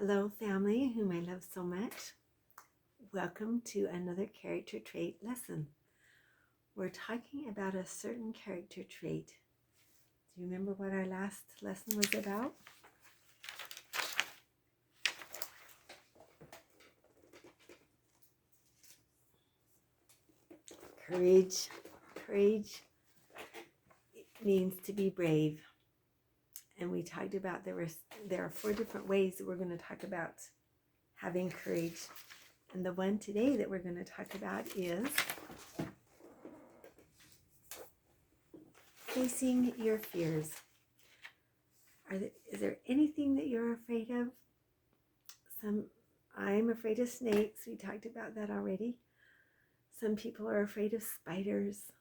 Hello, family whom I love so much. Welcome to another character trait lesson. We're talking about a certain character trait. Do you remember what our last lesson was about? Courage. Courage means to be brave. And we talked about there are 4 different ways that we're going to talk about having courage. And the one today that we're going to talk about is facing your fears. Is there anything that you're afraid of? I'm afraid of snakes. We talked about that already. Some people are afraid of spiders.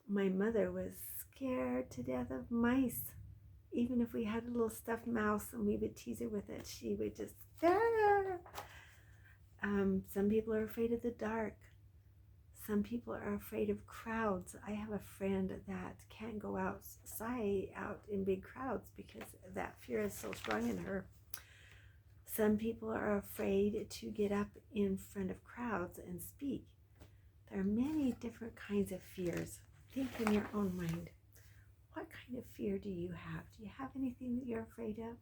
My mother was scared to death of mice. Even if we had a little stuffed mouse and we would tease her with it, she would just, ah! Some people are afraid of the dark. Some people are afraid of crowds. I have a friend that can't go outside out in big crowds because that fear is so strong in her. Some people are afraid to get up in front of crowds and speak. There are many different kinds of fears. Think in your own mind. What kind of fear do you have? Do you have anything that you're afraid of?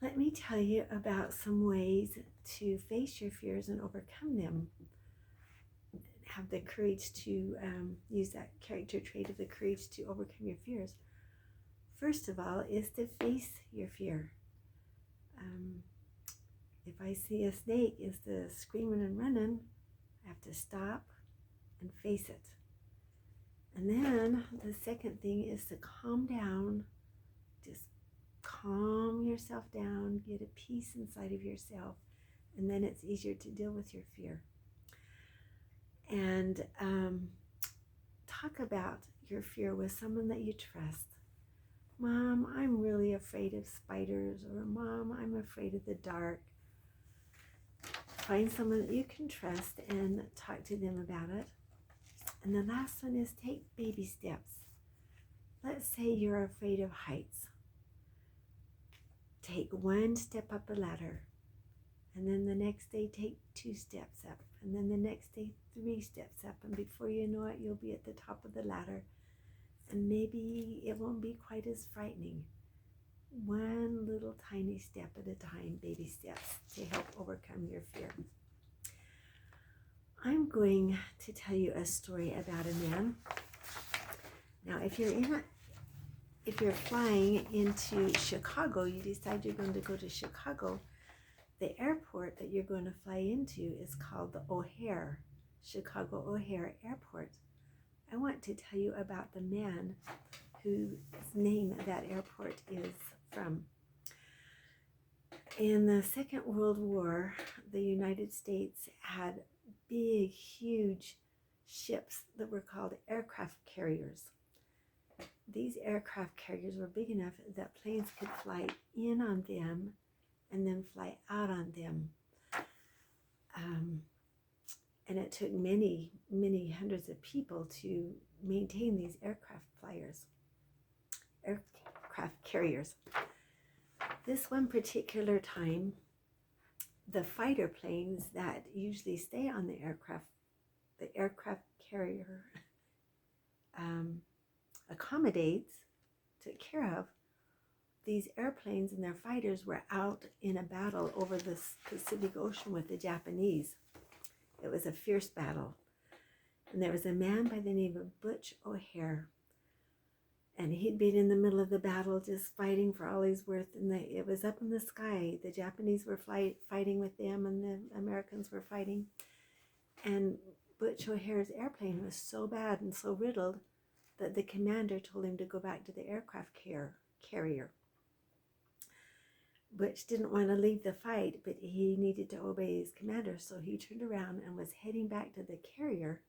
Let me tell you about some ways to face your fears and overcome them. Have the courage to use that character trait of the courage to overcome your fears. First of all is to face your fear. If I see a snake instead of screaming and running, I have to stop and face it. And then the second thing is to calm down. Just calm yourself down, get a peace inside of yourself, and then it's easier to deal with your fear. And talk about your fear with someone that you trust. Mom, I'm really afraid of spiders, or Mom, I'm afraid of the dark. Find someone that you can trust and talk to them about it. And the last one is take baby steps. Let's say you're afraid of heights. Take 1 step up a ladder. And then the next day, take 2 steps up. And then the next day, 3 steps up. And before you know it, you'll be at the top of the ladder. And maybe it won't be quite as frightening. 1 little tiny step at a time, baby steps, to help overcome your fear. I'm going to tell you a story about a man. Now, if you're flying into Chicago, you decide you're going to go to Chicago, the airport that you're going to fly into is called the O'Hare, Chicago O'Hare Airport. I want to tell you about the man whose name that airport is from. In the Second World War, the United States had big, huge ships that were called aircraft carriers. These aircraft carriers were big enough that planes could fly in on them and then fly out on them. And it took many, many hundreds of people to maintain these aircraft carriers. This one particular time, the fighter planes that usually stay on the aircraft carrier accommodates, took care of, these airplanes and their fighters were out in a battle over the Pacific Ocean with the Japanese. It was a fierce battle. And there was a man by the name of Butch O'Hare. And he'd been in the middle of the battle just fighting for all he's worth. And it was up in the sky. The Japanese were fighting with them and the Americans were fighting. And Butch O'Hare's airplane was so bad and so riddled that the commander told him to go back to the aircraft carrier. Butch didn't want to leave the fight, but he needed to obey his commander, so he turned around and was heading back to the carrier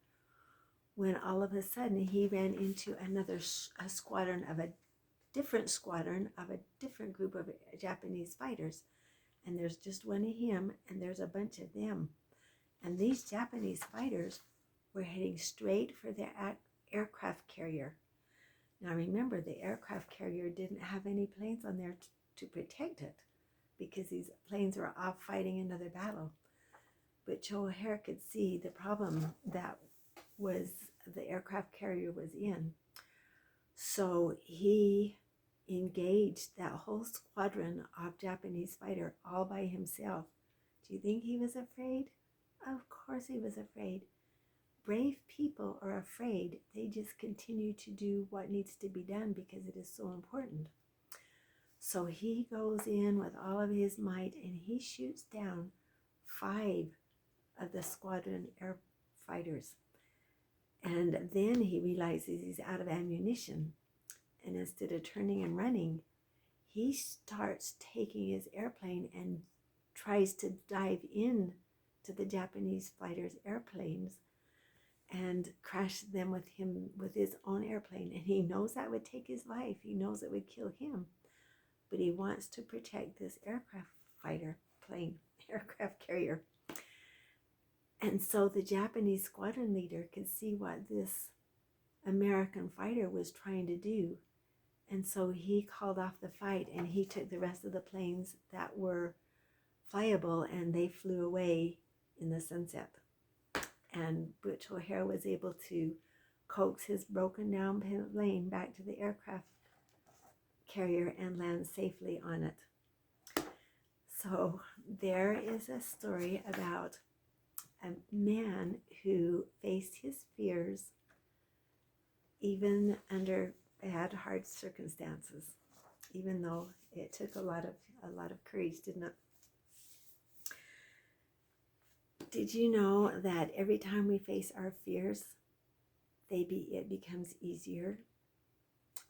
when all of a sudden he ran into a different group of Japanese fighters. And there's just one of him, and there's a bunch of them. And these Japanese fighters were heading straight for the aircraft carrier. Now remember, the aircraft carrier didn't have any planes on there to protect it because these planes were off fighting another battle. But Joe O'Hare could see the problem that was the aircraft carrier was in. So he engaged that whole squadron of Japanese fighter all by himself. Do you think he was afraid? Of course he was afraid. Brave people are afraid. They just continue to do what needs to be done because it is so important. So he goes in with all of his might and he shoots down 5 of the squadron air fighters. And then he realizes he's out of ammunition. And instead of turning and running, he starts taking his airplane and tries to dive in to the Japanese fighters' airplanes and crash them with his own airplane. And he knows that would take his life. He knows it would kill him. But he wants to protect this aircraft carrier. And so the Japanese squadron leader could see what this American fighter was trying to do. And so he called off the fight and he took the rest of the planes that were flyable and they flew away in the sunset. And Butch O'Hare was able to coax his broken down plane back to the aircraft carrier and land safely on it. So there is a story about a man who faced his fears even under bad, hard circumstances, even though it took a lot of courage, didn't it? Did you know that every time we face our fears, it becomes easier?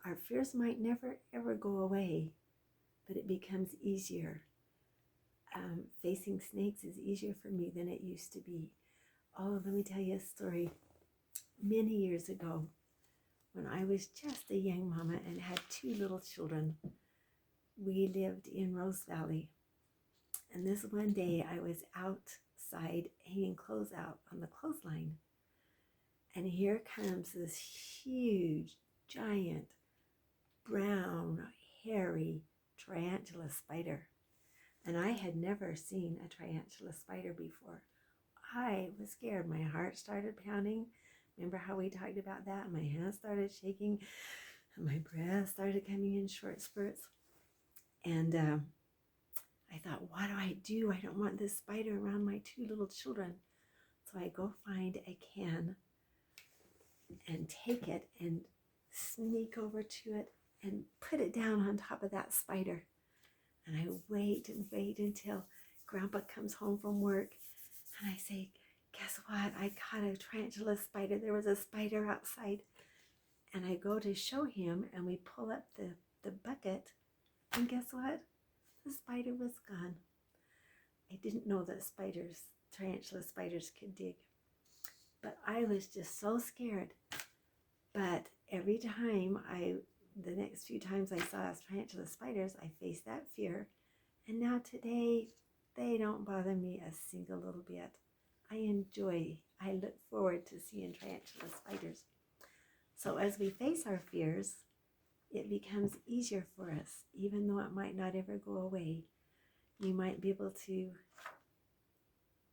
Our fears might never ever go away, but it becomes easier. Facing snakes is easier for me than it used to be. Oh, let me tell you a story. Many years ago, when I was just a young mama and had 2 little children, we lived in Rose Valley. And this one day I was outside hanging clothes out on the clothesline. And here comes this huge, giant, brown, hairy tarantula spider. And I had never seen a tarantula spider before. I was scared. My heart started pounding. Remember how we talked about that? My hands started shaking. And my breath started coming in short spurts. And I thought, what do? I don't want this spider around my 2 little children. So I go find a can and take it and sneak over to it and put it down on top of that spider. And I wait and wait until Grandpa comes home from work. And I say, guess what? I caught a tarantula spider. There was a spider outside. And I go to show him and we pull up the bucket. And guess what? The spider was gone. I didn't know that tarantula spiders could dig. But I was just so scared. But every time the next few times I saw tarantula spiders, I faced that fear. And now today, they don't bother me a single little bit. I look forward to seeing tarantula spiders. So as we face our fears, it becomes easier for us, even though it might not ever go away. You might be able to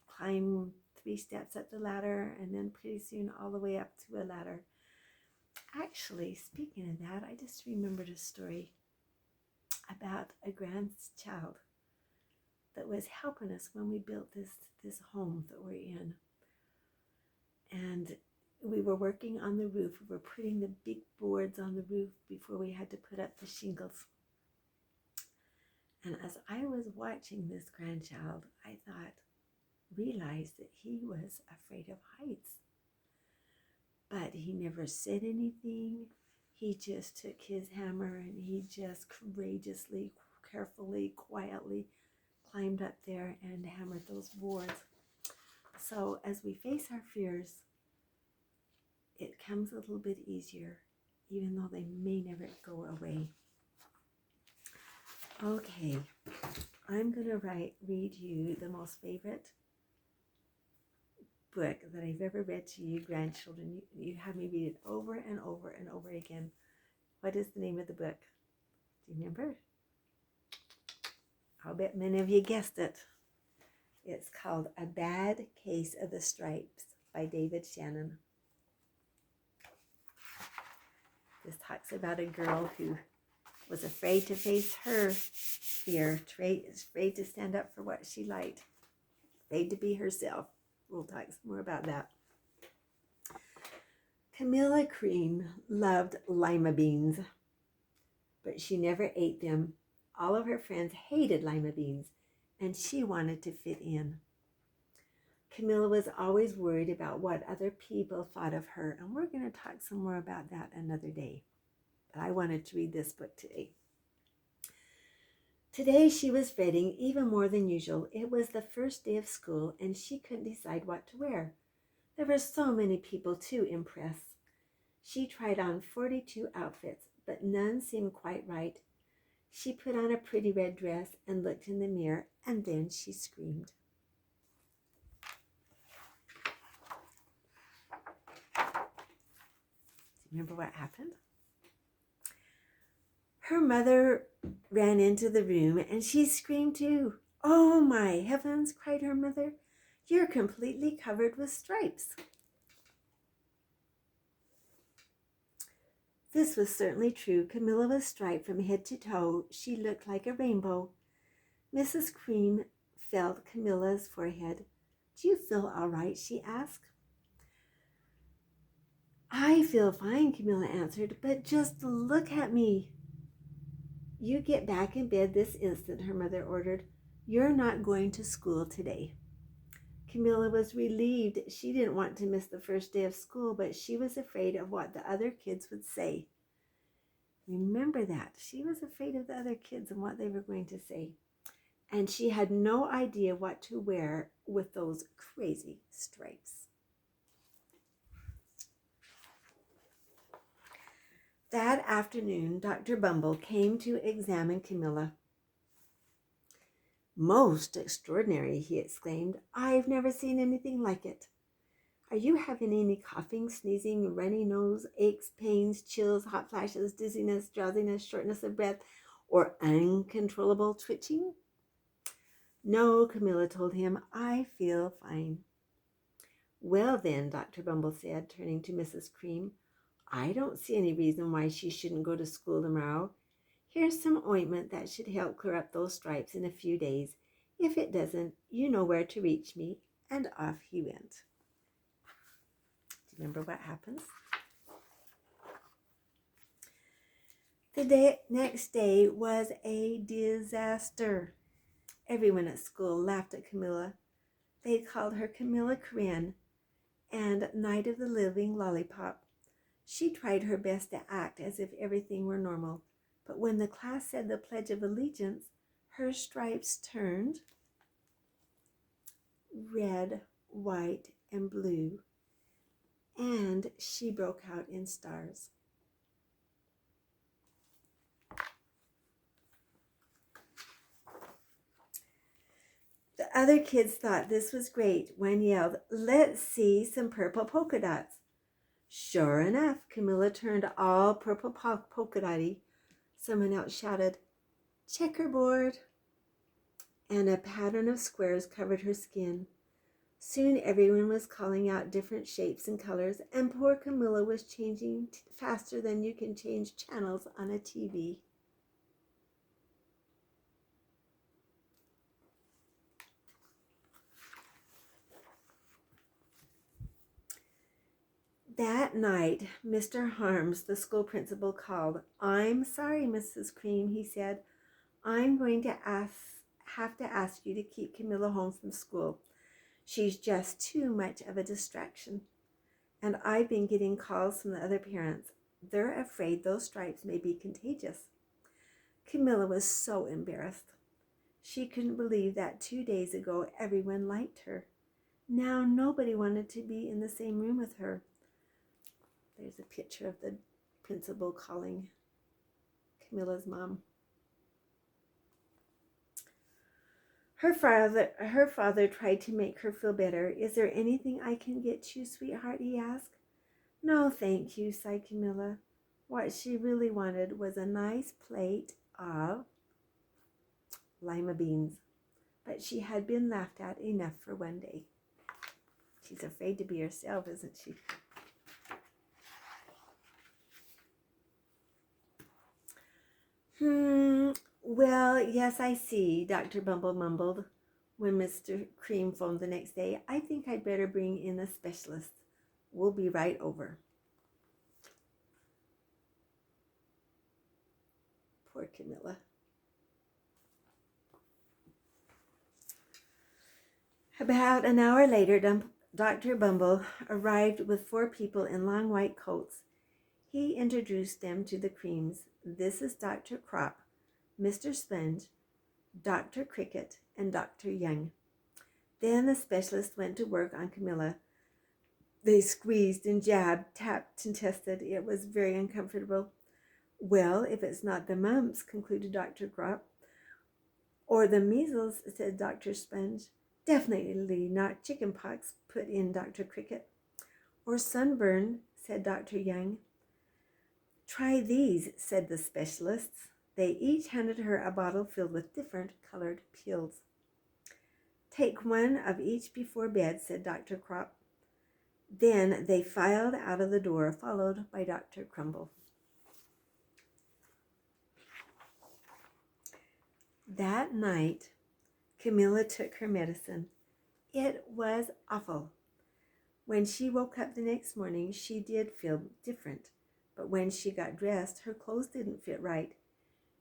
climb 3 steps up the ladder and then pretty soon all the way up to a ladder. Actually, speaking of that, I just remembered a story about a grandchild that was helping us when we built this home that we're in. And we were working on the roof. We were putting the big boards on the roof before we had to put up the shingles. And as I was watching this grandchild, I realized that he was afraid of heights. But he never said anything. He just took his hammer and he just courageously, carefully, quietly climbed up there and hammered those boards. So as we face our fears, it comes a little bit easier, even though they may never go away. Okay, I'm going to read you the most favorite book that I've ever read to you grandchildren. You have me read it over and over and over again. What is the name of the book? Do you remember? I'll bet many of you guessed it. It's called A Bad Case of the Stripes by David Shannon. This talks about a girl who was afraid to face her fear, afraid to stand up for what she liked, afraid to be herself. We'll talk some more about that. Camilla Cream loved lima beans, but she never ate them. All of her friends hated lima beans, and she wanted to fit in. Camilla was always worried about what other people thought of her, and we're going to talk some more about that another day. But I wanted to read this book today. Today she was fretting even more than usual. It was the first day of school, and she couldn't decide what to wear. There were so many people to impress. She tried on 42 outfits, but none seemed quite right. She put on a pretty red dress and looked in the mirror, and then she screamed. Do you remember what happened? Her mother ran into the room, and she screamed too. "Oh, my heavens," cried her mother. "You're completely covered with stripes." This was certainly true. Camilla was striped from head to toe. She looked like a rainbow. Mrs. Cream felt Camilla's forehead. "Do you feel all right?" she asked. "I feel fine," Camilla answered, "but just look at me." "You get back in bed this instant," her mother ordered. "You're not going to school today." Camilla was relieved. She didn't want to miss the first day of school, but she was afraid of what the other kids would say. Remember that. She was afraid of the other kids and what they were going to say. And she had no idea what to wear with those crazy stripes. That afternoon, Dr. Bumble came to examine Camilla. "Most extraordinary," he exclaimed. "I've never seen anything like it. Are you having any coughing, sneezing, runny nose, aches, pains, chills, hot flashes, dizziness, drowsiness, shortness of breath, or uncontrollable twitching?" "No," Camilla told him. "I feel fine." "Well then," Dr. Bumble said, turning to Mrs. Cream, "I don't see any reason why she shouldn't go to school tomorrow. Here's some ointment that should help clear up those stripes in a few days. If it doesn't, you know where to reach me." And off he went. Do you remember what happens? The next day was a disaster. Everyone at school laughed at Camilla. They called her Camilla Corinne and Night of the Living Lollipop. She tried her best to act as if everything were normal, but when the class said the Pledge of Allegiance, her stripes turned red, white, and blue, and she broke out in stars. The other kids thought this was great. One yelled, "Let's see some purple polka dots." Sure enough, Camilla turned all purple polka dotty. Someone else shouted, "Checkerboard," and a pattern of squares covered her skin. Soon everyone was calling out different shapes and colors, and poor Camilla was changing faster than you can change channels on a TV. That night, Mr. Harms, the school principal, called. "I'm sorry, Mrs. Cream," he said. "I'm going to have to ask you to keep Camilla home from school. She's just too much of a distraction. And I've been getting calls from the other parents. They're afraid those stripes may be contagious." Camilla was so embarrassed. She couldn't believe that 2 days ago everyone liked her. Now nobody wanted to be in the same room with her. There's a picture of the principal calling Camilla's mom. Her father tried to make her feel better. "Is there anything I can get you, sweetheart?" he asked. "No, thank you," sighed Camilla. What she really wanted was a nice plate of lima beans, but she had been laughed at enough for one day. She's afraid to be herself, isn't she? Well, yes, I see, Dr. Bumble mumbled when Mr. Cream phoned the next day. I think I'd better bring in a specialist. We'll be right over. Poor Camilla. About an hour later, Dr. Bumble arrived with 4 people in long white coats. He introduced them to the Creams. This is Dr. Crop, Mr. Sponge, Dr. Cricket, and Dr. Young. Then the specialist went to work on Camilla. They squeezed and jabbed, tapped and tested. It was very uncomfortable. Well, if it's not the mumps, concluded Dr. Crop. Or the measles, said Dr. Sponge. Definitely not chicken pox, put in Dr. Cricket. Or sunburn, said Dr. Young. Try these, said the specialists. They each handed her a bottle filled with different colored pills. Take one of each before bed, said Dr. Crop. Then they filed out of the door, followed by Dr. Crumble. That night, Camilla took her medicine. It was awful. When she woke up the next morning, she did feel different. But when she got dressed, her clothes didn't fit right.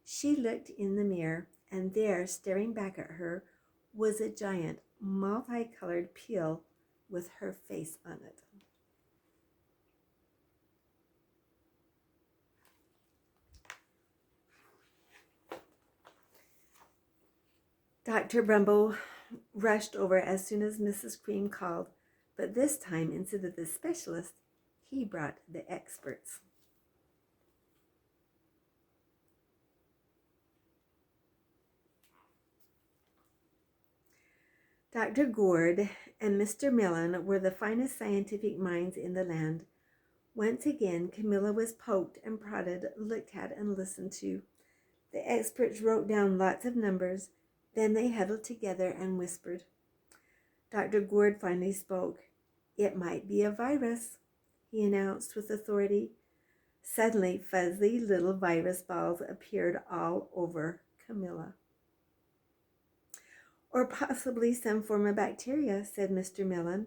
She looked in the mirror, and there, staring back at her, was a giant, multicolored pill with her face on it. Dr. Bumble rushed over as soon as Mrs. Cream called, but this time, instead of the specialist, he brought the experts. Dr. Gourd and Mr. Millen were the finest scientific minds in the land. Once again, Camilla was poked and prodded, looked at and listened to. The experts wrote down lots of numbers. Then they huddled together and whispered. Dr. Gourd finally spoke. It might be a virus, he announced with authority. Suddenly, fuzzy little virus balls appeared all over Camilla. Or possibly some form of bacteria, said Mr. Millen.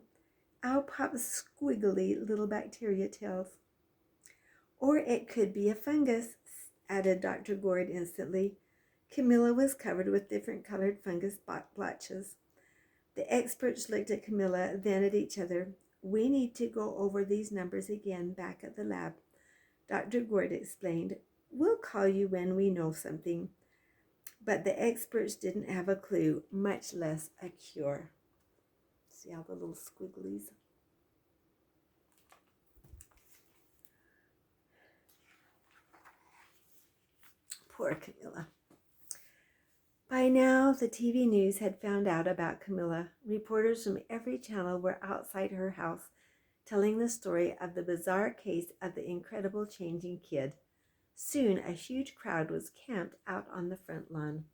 I'll pop squiggly little bacteria tails. Or it could be a fungus, added Dr. Gourd instantly. Camilla was covered with different colored fungus blotches. The experts looked at Camilla, then at each other. We need to go over these numbers again back at the lab, Dr. Gourd explained. We'll call you when we know something. But the experts didn't have a clue, much less a cure. See all the little squigglies? Poor Camilla. By now, the TV news had found out about Camilla. Reporters from every channel were outside her house, telling the story of the bizarre case of the incredible changing kid. Soon, a huge crowd was camped out on the front lawn.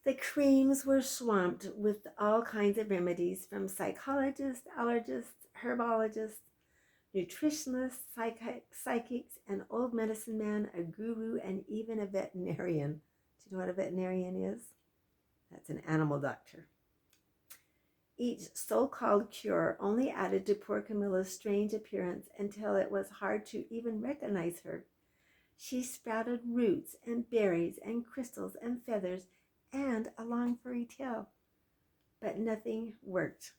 The Creams were swamped with all kinds of remedies from psychologists, allergists, herbologists, nutritionists, psychics, an old medicine man, a guru, and even a veterinarian. Do you know what a veterinarian is? That's an animal doctor. Each so-called cure only added to poor Camilla's strange appearance until it was hard to even recognize her. She sprouted roots and berries and crystals and feathers and a long furry tail, but nothing worked.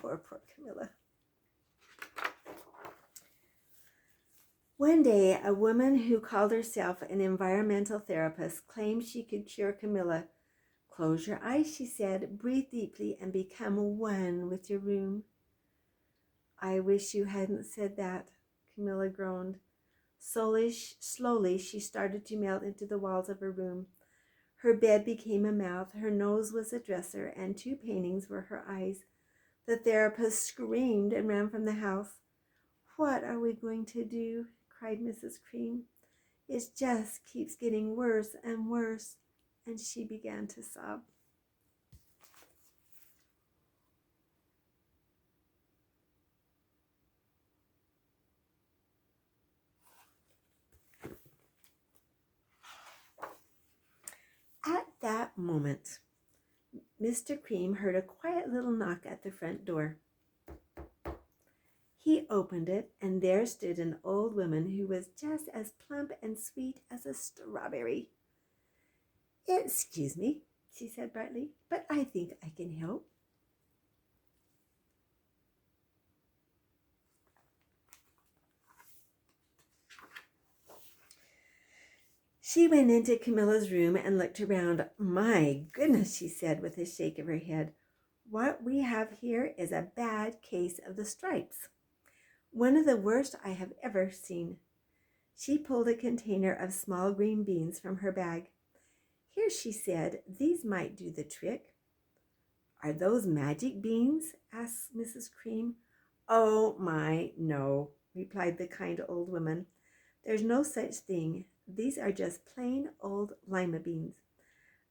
Poor Camilla. One day, a woman who called herself an environmental therapist claimed she could cure Camilla. Close your eyes, she said. Breathe deeply and become one with your room. I wish you hadn't said that, Camilla groaned. Slowly, she started to melt into the walls of her room. Her bed became a mouth, her nose was a dresser, and 2 paintings were her eyes. The therapist screamed and ran from the house. What are we going to do? Cried Mrs. Cream. It just keeps getting worse and worse. And she began to sob. At that moment, Mr. Cream heard a quiet little knock at the front door. He opened it, and there stood an old woman who was just as plump and sweet as a strawberry. Excuse me, she said brightly, but I think I can help. She went into Camilla's room and looked around. My goodness, she said with a shake of her head. What we have here is a bad case of the stripes. One of the worst I have ever seen. She pulled a container of small green beans from her bag. Here, she said, these might do the trick. Are those magic beans? Asked Mrs. Cream. Oh my, no, replied the kind old woman. There's no such thing. These are just plain old lima beans.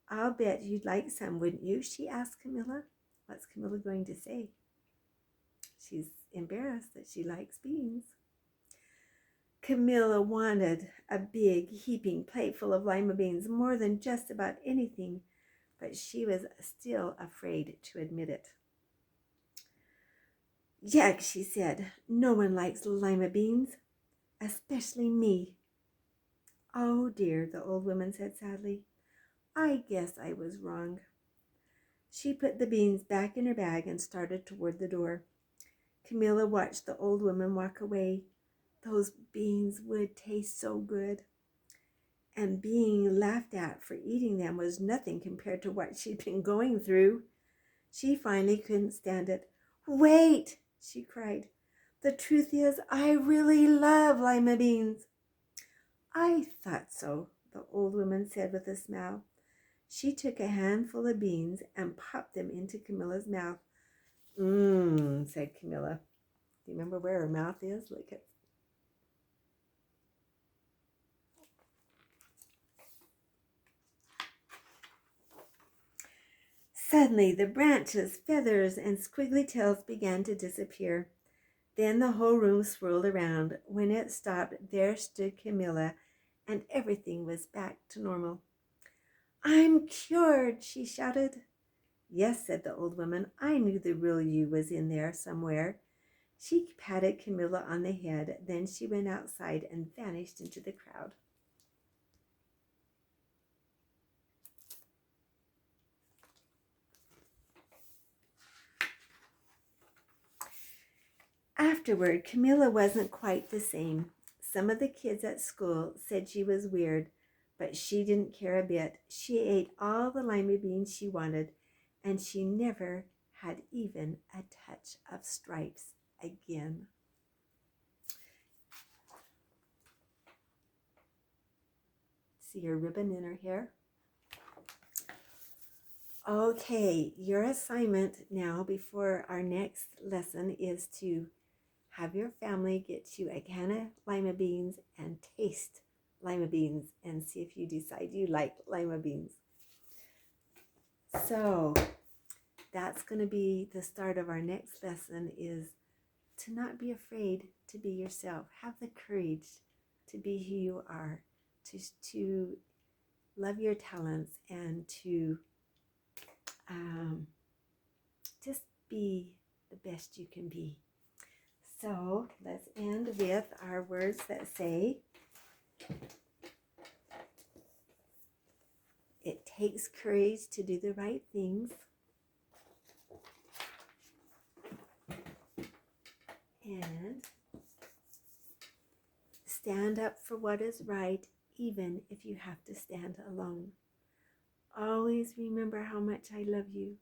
I'll bet you'd like some, wouldn't you? She asked Camilla. What's Camilla going to say? She's embarrassed that she likes beans. Camilla wanted a big, heaping plateful of lima beans more than just about anything, but she was still afraid to admit it. Yuck, she said. No one likes lima beans, especially me. Oh dear, the old woman said sadly. I guess I was wrong. She put the beans back in her bag and started toward the door. Camilla watched the old woman walk away. Those beans would taste so good. And being laughed at for eating them was nothing compared to what she'd been going through. She finally couldn't stand it. Wait, she cried. The truth is, I really love lima beans. I thought so, the old woman said with a smile. She took a handful of beans and popped them into Camilla's mouth. Said Camilla. Do you remember where her mouth is? Look at. Suddenly, the branches, feathers, and squiggly tails began to disappear. Then the whole room swirled around. When it stopped, there stood Camilla, and everything was back to normal. I'm cured, she shouted. Yes, said the old woman. I knew the real you was in there somewhere. She patted Camilla on the head. Then she went outside and vanished into the crowd. Afterward, Camilla wasn't quite the same. Some of the kids at school said she was weird, but she didn't care a bit. She ate all the lima beans she wanted, and she never had even a touch of stripes again. See her ribbon in her hair? Okay, your assignment now before our next lesson is to have your family get you a can of lima beans and taste lima beans and see if you decide you like lima beans. So that's going to be the start of our next lesson, is to not be afraid to be yourself. Have the courage to be who you are, to love your talents, and to just be the best you can be. So let's end with our words that say, it takes courage to do the right things. And stand up for what is right, even if you have to stand alone. always remember how much I love you,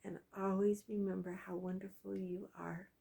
and always remember how wonderful you are.